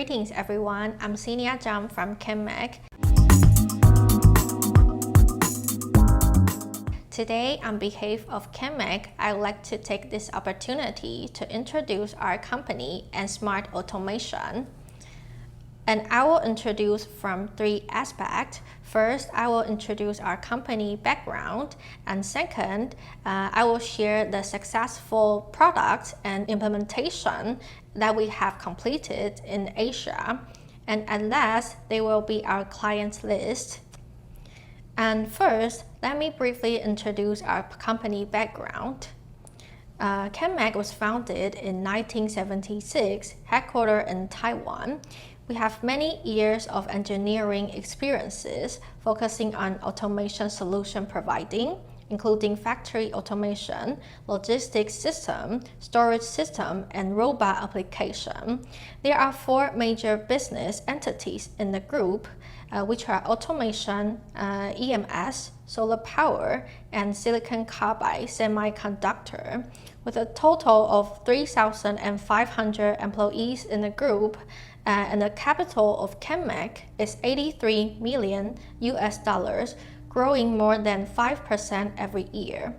Greetings everyone, I'm Xenia Chang from KENMEC. Today, on behalf of KENMEC, I'd like to take this opportunity to introduce our company and smart automation. And I will introduce from three aspects. First, I will introduce our company background, and second, I will share the successful products and implementation that we have completed in Asia. And at last, there will be our client list. And first, let me briefly introduce our company background. KENMEC was founded in 1976, headquartered in Taiwan. We have many years of engineering experiences focusing on automation solution providing, including factory automation, logistics system, storage system, and robot application. There are four major business entities in the group, which are automation, EMS, solar power, and silicon carbide semiconductor. With a total of 3,500 employees in the group, and the capital of KENMEC is $83 million, growing more than 5% every year.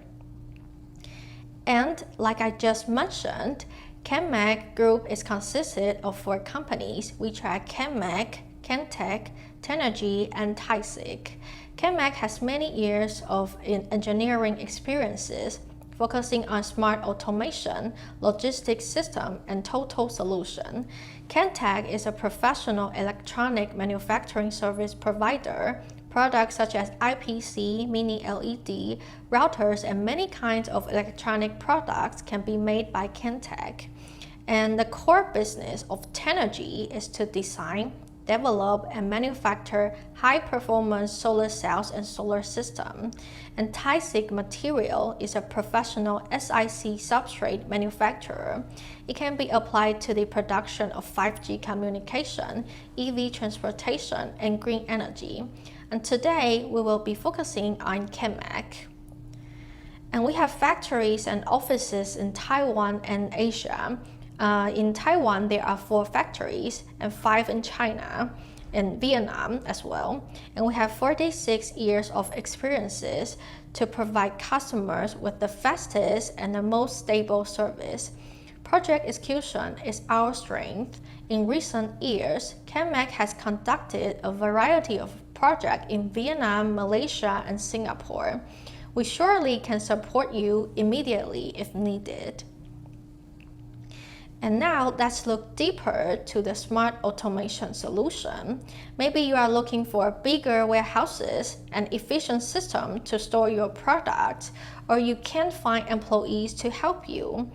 And like I just mentioned, KENMEC Group is consisted of four companies, which are KENMEC, KENTEC, Tenergy, and TAISIC. KENMEC has many years of engineering experiences, focusing on smart automation, logistics system, and total solution. KENTEC is a professional electronic manufacturing service provider. Products such as IPC, mini LED, routers, and many kinds of electronic products can be made by KENTEC. And the core business of Tenergy is to design, develop, and manufacture high-performance solar cells and solar system. And TAISIC Material is a professional SiC substrate manufacturer. It can be applied to the production of 5G communication, EV transportation, and green energy. And today, we will be focusing on KENMEC. And we have factories and offices in Taiwan and Asia. In Taiwan, there are 4 factories and 5 in China and Vietnam as well. And we have 46 years of experiences to provide customers with the fastest and the most stable service. Project execution is our strength. In recent years, KENMEC has conducted a variety of projects in Vietnam, Malaysia, and Singapore. We surely can support you immediately if needed. And now let's look deeper to the smart automation solution. Maybe you are looking for bigger warehouses and efficient system to store your products, or you can't find employees to help you.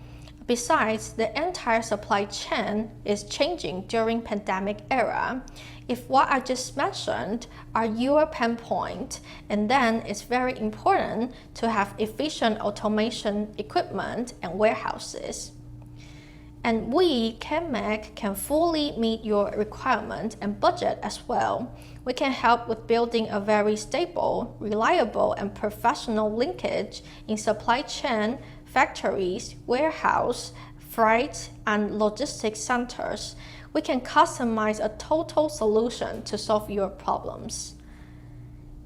Besides, the entire supply chain is changing during pandemic era. If what I just mentioned are your pain point, and then it's very important to have efficient automation equipment and warehouses. And we, KENMEC, can fully meet your requirement and budget as well. We can help with building a very stable, reliable, and professional linkage in supply chain, factories, warehouse, freight, and logistics centers. We can customize a total solution to solve your problems.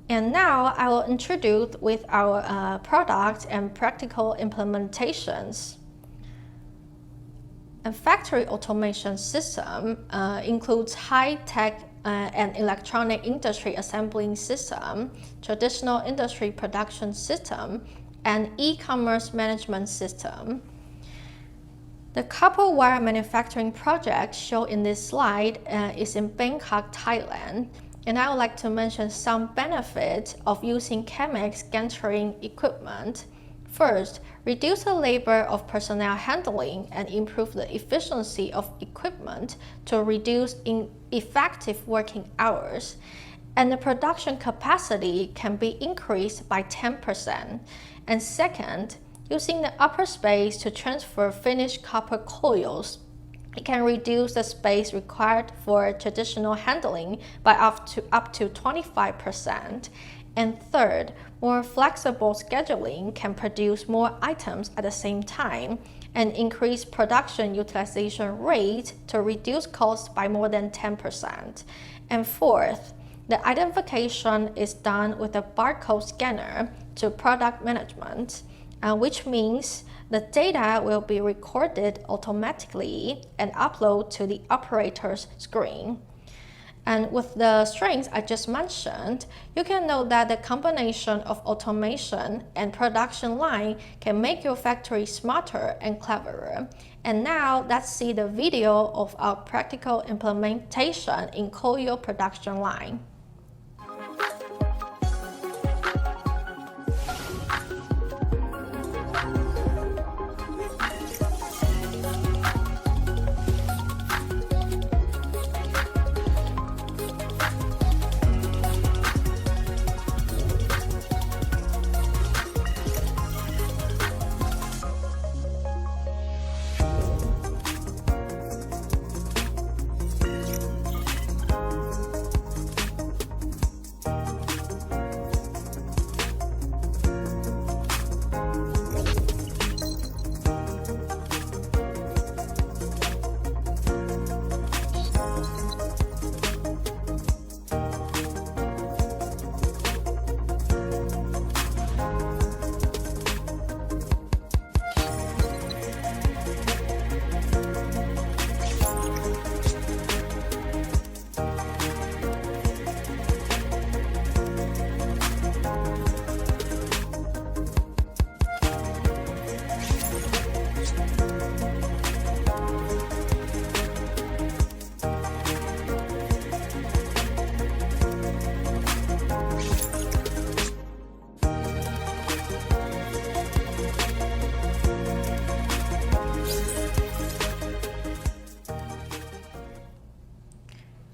And now I will introduce with our products and practical implementations. A factory automation system includes high-tech and electronic industry assembling system, traditional industry production system, and e-commerce management system. The copper wire manufacturing project shown in this slide is in Bangkok, Thailand. And I would like to mention some benefits of using KENMEC's gantry equipment. First, reduce the labor of personnel handling and improve the efficiency of equipment to reduce ineffective working hours. And the production capacity can be increased by 10%. And second, using the upper space to transfer finished copper coils It can reduce the space required for traditional handling by up to 25%. And third, more flexible scheduling can produce more items at the same time and increase production utilization rate to reduce costs by more than 10%. And fourth, the identification is done with a barcode scanner to product management, which means the data will be recorded automatically and uploaded to the operator's screen. And with the strengths I just mentioned, you can note that the combination of automation and production line can make your factory smarter and cleverer. And now let's see the video of our practical implementation in 𝐭𝐲 production line.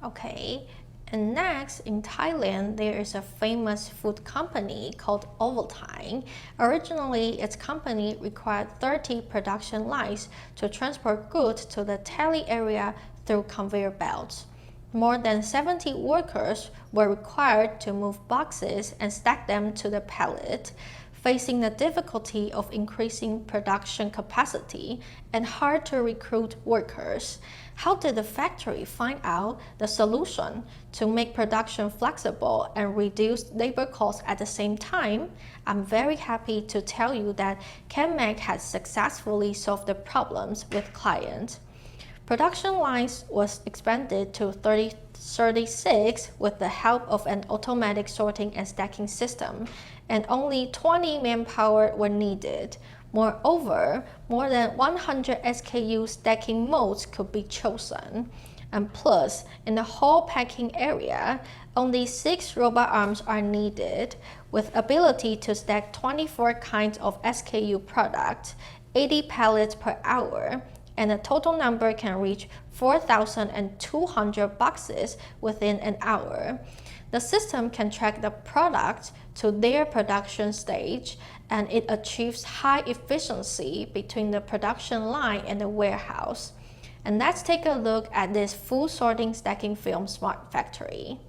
Okay, and next in Thailand, there is a famous food company called Ovaltine. Originally, its company required 30 production lines to transport goods to the tally area through conveyor belts. More than 70 workers were required to move boxes and stack them to the pallet, facing the difficulty of increasing production capacity and hard to recruit workers. How did the factory find out the solution to make production flexible and reduce labor costs at the same time? I'm very happy to tell you that KENMEC has successfully solved the problems with clients. Production lines was expanded to 36 with the help of an automatic sorting and stacking system, and only 20 manpower were needed. Moreover, more than 100 SKU stacking modes could be chosen. And plus, in the whole packing area, only 6 robot arms are needed, with ability to stack 24 kinds of SKU product, 80 pallets per hour, and the total number can reach 4,200 boxes within an hour. The system can track the product to their production stage, and it achieves high efficiency between the production line and the warehouse. And let's take a look at this full sorting stacking film smart factory.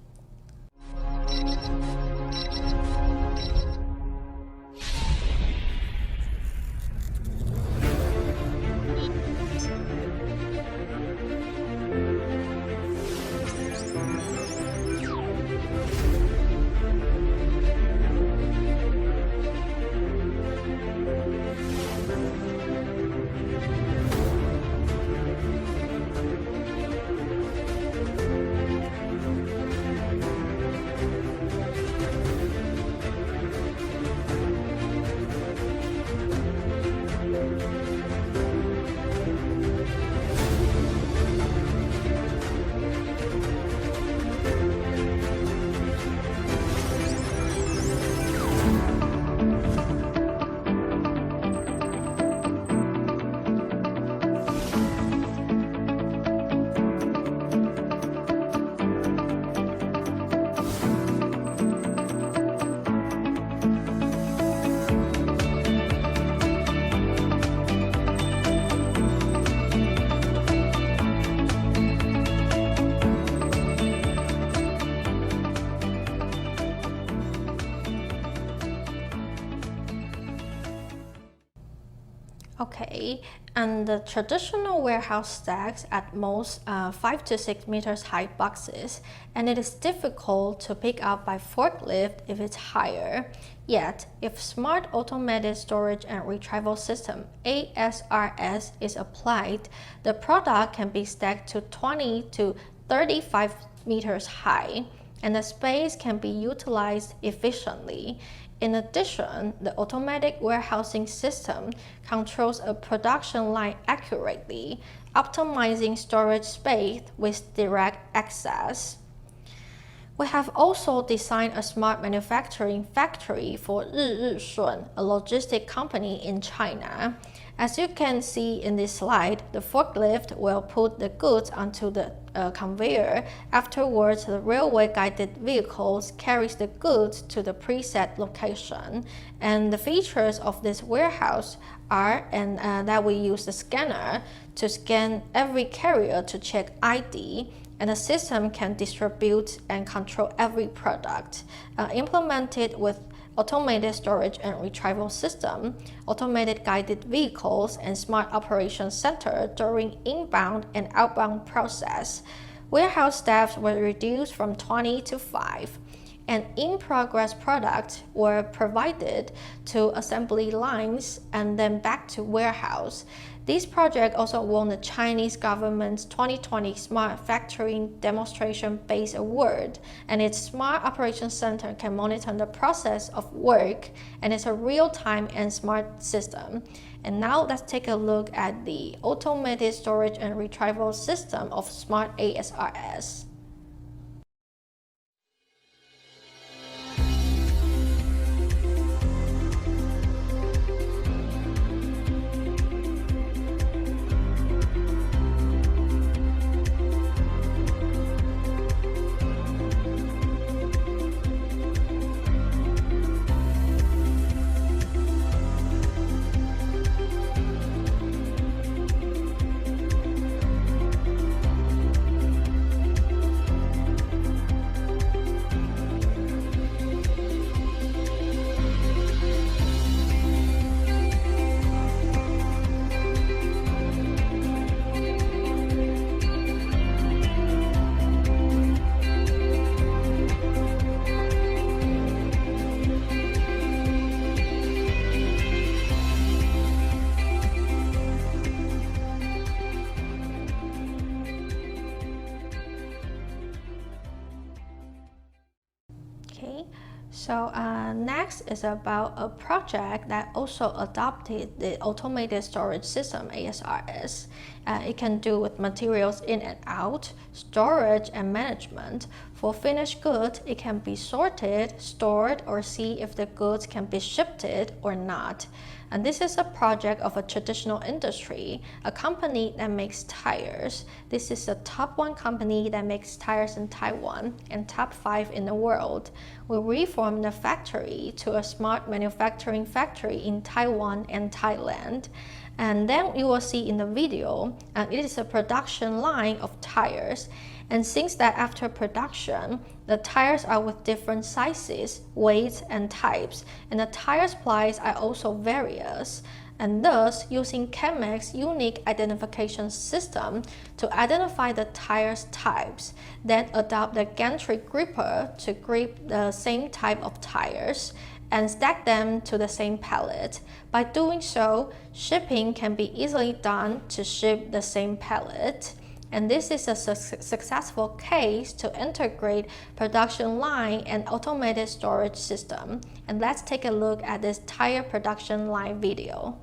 Okay, and the traditional warehouse stacks at most 5 to 6 meters high boxes, and it is difficult to pick up by forklift if it's higher. Yet, if Smart Automated Storage and Retrieval System ASRS is applied, the product can be stacked to 20 to 35 meters high, and the space can be utilized efficiently. In addition, the automatic warehousing system controls a production line accurately, optimizing storage space with direct access. We have also designed a smart manufacturing factory for 𝐓𝐄𝐄, a logistic company in China. As you can see in this slide, the forklift will put the goods onto the conveyor. Afterwards, the railway guided vehicles carries the goods to the preset location. And the features of this warehouse are that we use the scanner to scan every carrier to check ID, and the system can distribute and control every product, implemented with automated storage and retrieval system, automated guided vehicles, and smart operation center during inbound and outbound process. Warehouse staffs were reduced from 20 to 5, and in-progress products were provided to assembly lines and then back to warehouse. This project also won the Chinese government's 2020 Smart Factory Demonstration Base Award, and its Smart Operations Center can monitor the process of work, and it's a real-time and smart system. And now let's take a look at the Automated Storage and Retrieval System of Smart ASRS. So next is about a project that also adopted the automated storage system ASRS. It can do with materials in and out, storage and management. For finished goods, it can be sorted, stored, or see if the goods can be shipped or not. And this is a project of a traditional industry, a company that makes tires. This is the top 1 company that makes tires in Taiwan and top 5 in the world. We reformed the factory to a smart manufacturing factory in Taiwan and Thailand. And then you will see in the video, it is a production line of tires. And since that after production, the tires are with different sizes, weights, and types, and the tire supplies are also various. And thus, using KENMEC's unique identification system to identify the tires types, then adopt the gantry gripper to grip the same type of tires, and stack them to the same pallet. By doing so, shipping can be easily done to ship the same pallet. And this is a successful case to integrate production line and automated storage system. And let's take a look at this tire production line video.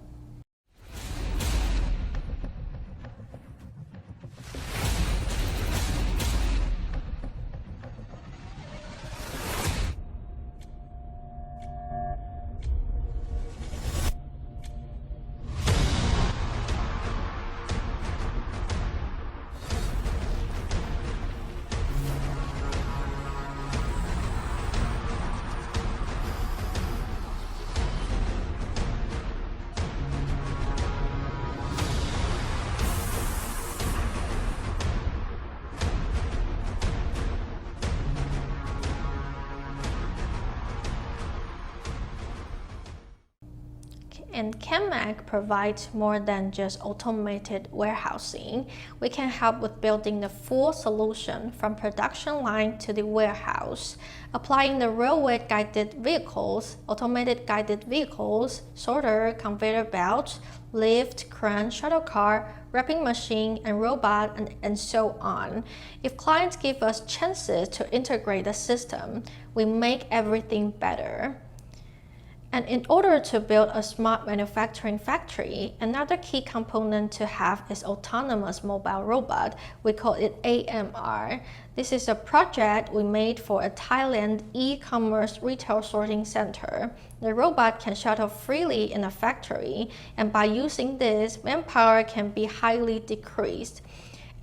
And KENMEC provides more than just automated warehousing. We can help with building the full solution from production line to the warehouse, applying the railway guided vehicles, automated guided vehicles, sorter, conveyor belts, lift, crane, shuttle car, wrapping machine, and robot, and so on. If clients give us chances to integrate the system, we make everything better. And in order to build a smart manufacturing factory, another key component to have is autonomous mobile robot. We call it AMR. This is a project we made for a Thailand e-commerce retail sorting center. The robot can shuttle freely in a factory, and by using this, manpower can be highly decreased.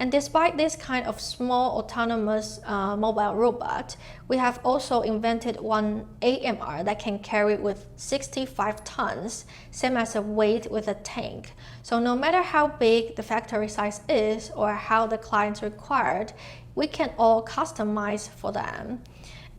And despite this kind of small autonomous mobile robot, we have also invented one AMR that can carry with 65 tons, same as a weight with a tank. So no matter how big the factory size is or how the clients required, we can all customize for them.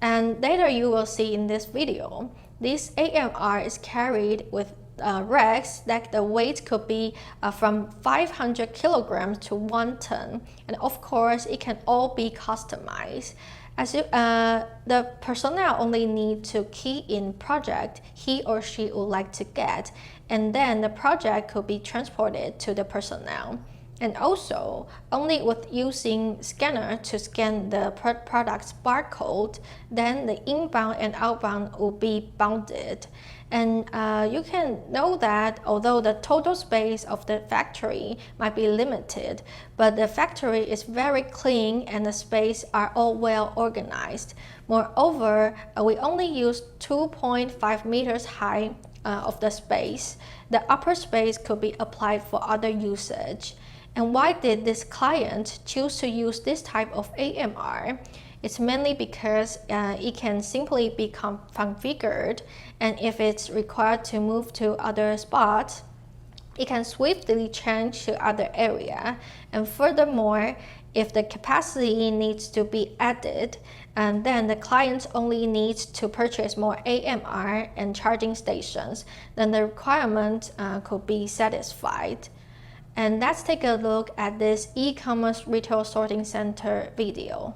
And later you will see in this video, this AMR is carried with racks that the weight could be from 500 kilograms to 1 ton, and of course it can all be customized. As the personnel only need to key in project he or she would like to get, and then the project could be transported to the personnel. And also, only with using scanner to scan the product's barcode, then the inbound and outbound will be bounded. And you can know that although the total space of the factory might be limited, but the factory is very clean and the space are all well organized. Moreover, we only use 2.5 meters high of the space. The upper space could be applied for other usage. And why did this client choose to use this type of AMR? It's mainly because it can simply be configured, and if it's required to move to other spots, it can swiftly change to other area. And furthermore, if the capacity needs to be added, and then the client only needs to purchase more AMR and charging stations, then the requirement could be satisfied. And let's take a look at this e-commerce retail sorting center video.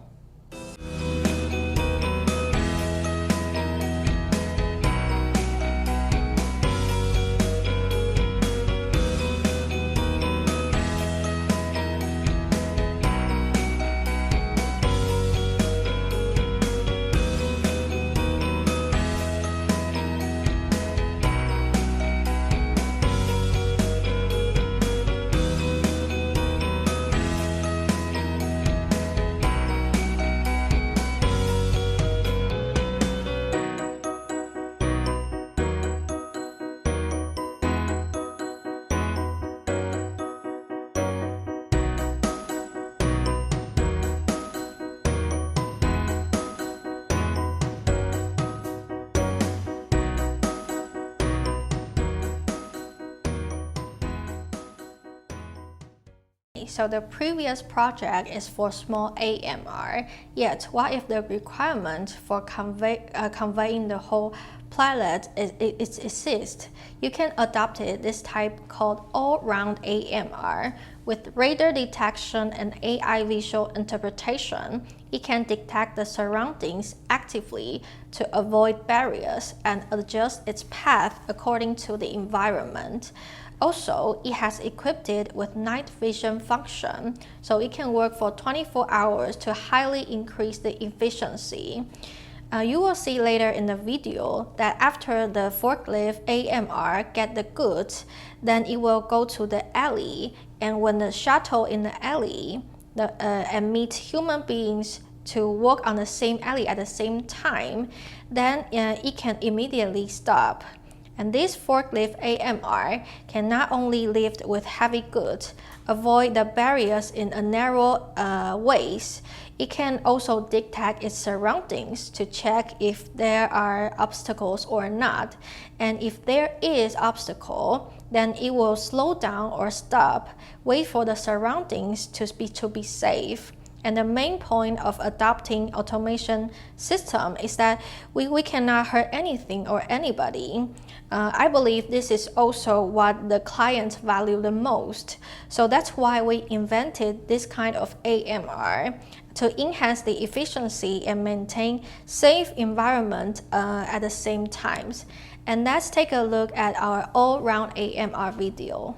So the previous project is for small AMR, yet what if the requirement for conveying the whole pallet exists? You can adopt this type called all-round AMR. With radar detection and AI visual interpretation, it can detect the surroundings actively to avoid barriers and adjust its path according to the environment. Also, it has equipped it with night vision function, so it can work for 24 hours to highly increase the efficiency. You will see later in the video that after the forklift AMR get the goods, then it will go to the alley, and when the shuttle in the alley and meet human beings to walk on the same alley at the same time, then it can immediately stop. And this forklift AMR can not only lift with heavy goods, avoid the barriers in a narrow ways, it can also detect its surroundings to check if there are obstacles or not. And if there is obstacle, then it will slow down or stop, wait for the surroundings to be safe. And the main point of adopting automation system is that we cannot hurt anything or anybody. I believe this is also what the clients value the most. So that's why we invented this kind of AMR to enhance the efficiency and maintain safe environment at the same times. And let's take a look at our all-round AMR video.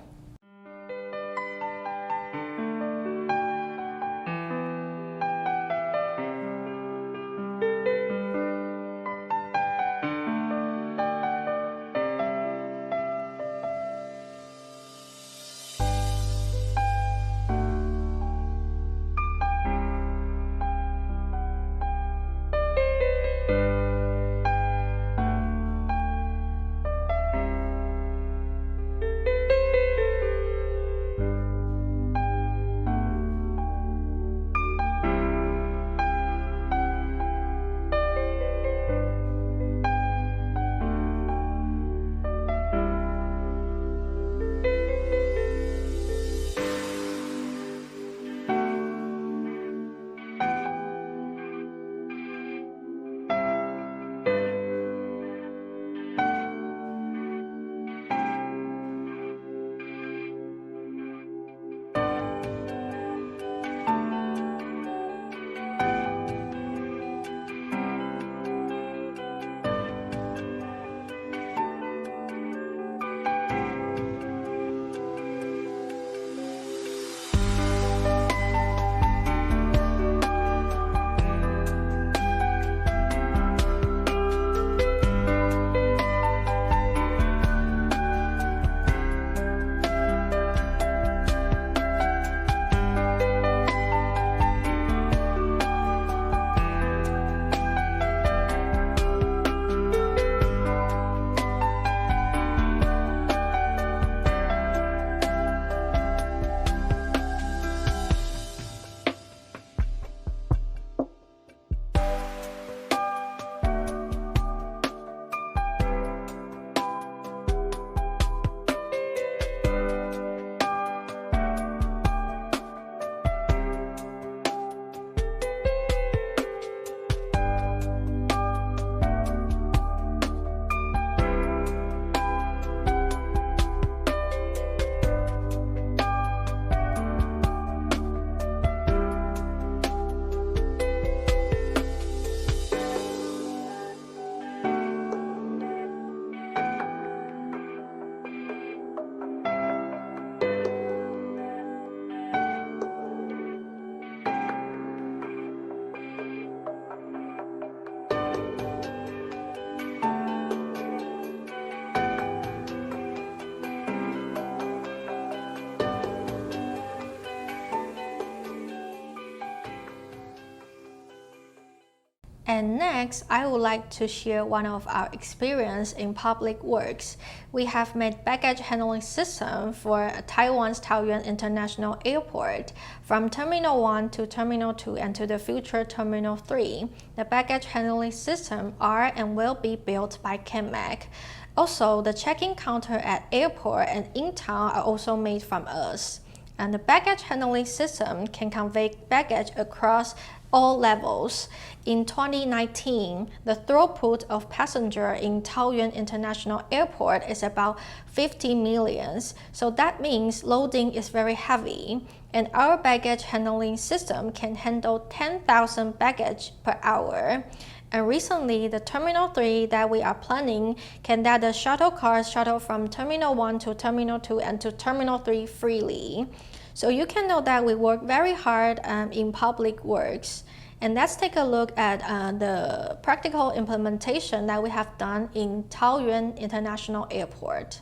And next, I would like to share one of our experience in public works. We have made baggage handling system for Taiwan's Taoyuan International Airport from Terminal 1 to Terminal 2 and to the future Terminal 3. The baggage handling system are and will be built by KENMEC. Also, the check-in counter at airport and in town are also made from us. And the baggage handling system can convey baggage across all levels. In 2019, the throughput of passenger in Taoyuan International Airport is about 50 million. So that means loading is very heavy. And our baggage handling system can handle 10,000 baggage per hour. And recently, the Terminal 3 that we are planning can let the shuttle cars shuttle from Terminal 1 to Terminal 2 and to Terminal 3 freely. So you can know that we work very hard in public works. And let's take a look at the practical implementation that we have done in Taoyuan International Airport.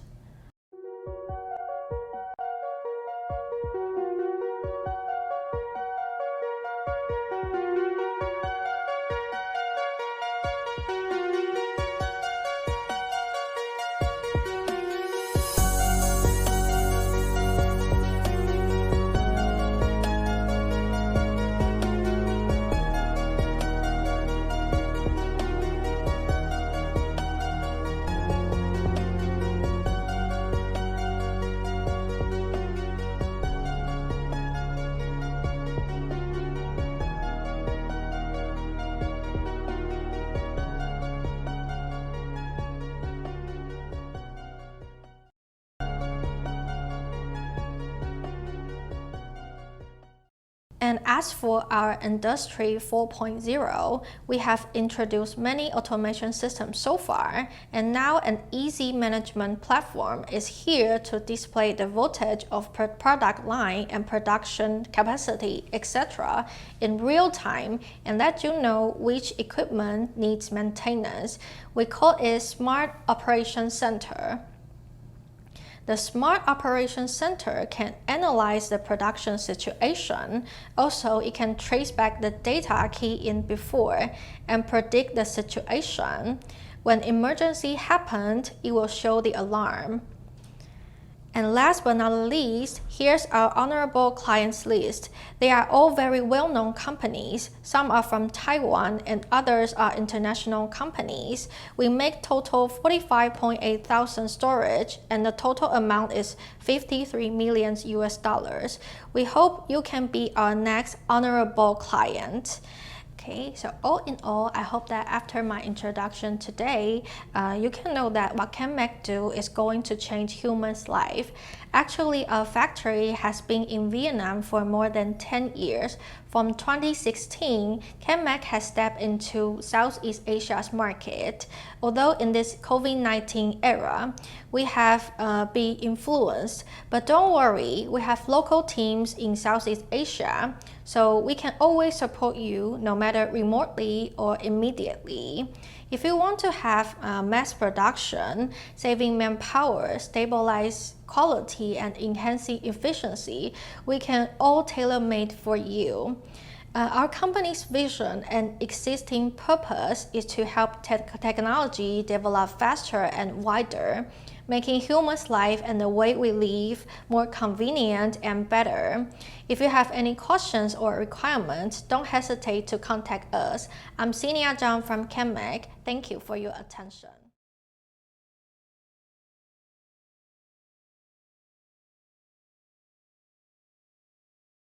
And as for our Industry 4.0, we have introduced many automation systems so far, and now an easy management platform is here to display the voltage of product line and production capacity, etc. in real time and let you know which equipment needs maintenance. We call it Smart Operation Center. The Smart Operation Center can analyze the production situation. Also, it can trace back the data keyed in before and predict the situation. When emergency happened, it will show the alarm. And last but not least, here's our honorable clients list. They are all very well-known companies. Some are from Taiwan and others are international companies. We make total 45.8 thousand storage and the total amount is 53 million US dollars. We hope you can be our next honorable client. Okay, so all in all, I hope that after my introduction today, you can know that what KENMEC do is going to change humans' life. Actually, our factory has been in Vietnam for more than 10 years. From 2016, KENMEC has stepped into Southeast Asia's market. Although in this COVID-19 era, we have been influenced, but don't worry, we have local teams in Southeast Asia, so we can always support you no matter remotely or immediately. If you want to have mass production, saving manpower, stabilize quality, and enhancing efficiency, we can all tailor-made for you. Our company's vision and existing purpose is to help technology develop faster and wider, making humans' life and the way we live more convenient and better. If you have any questions or requirements, don't hesitate to contact us. I'm Xenia Chang from KENMEC. Thank you for your attention.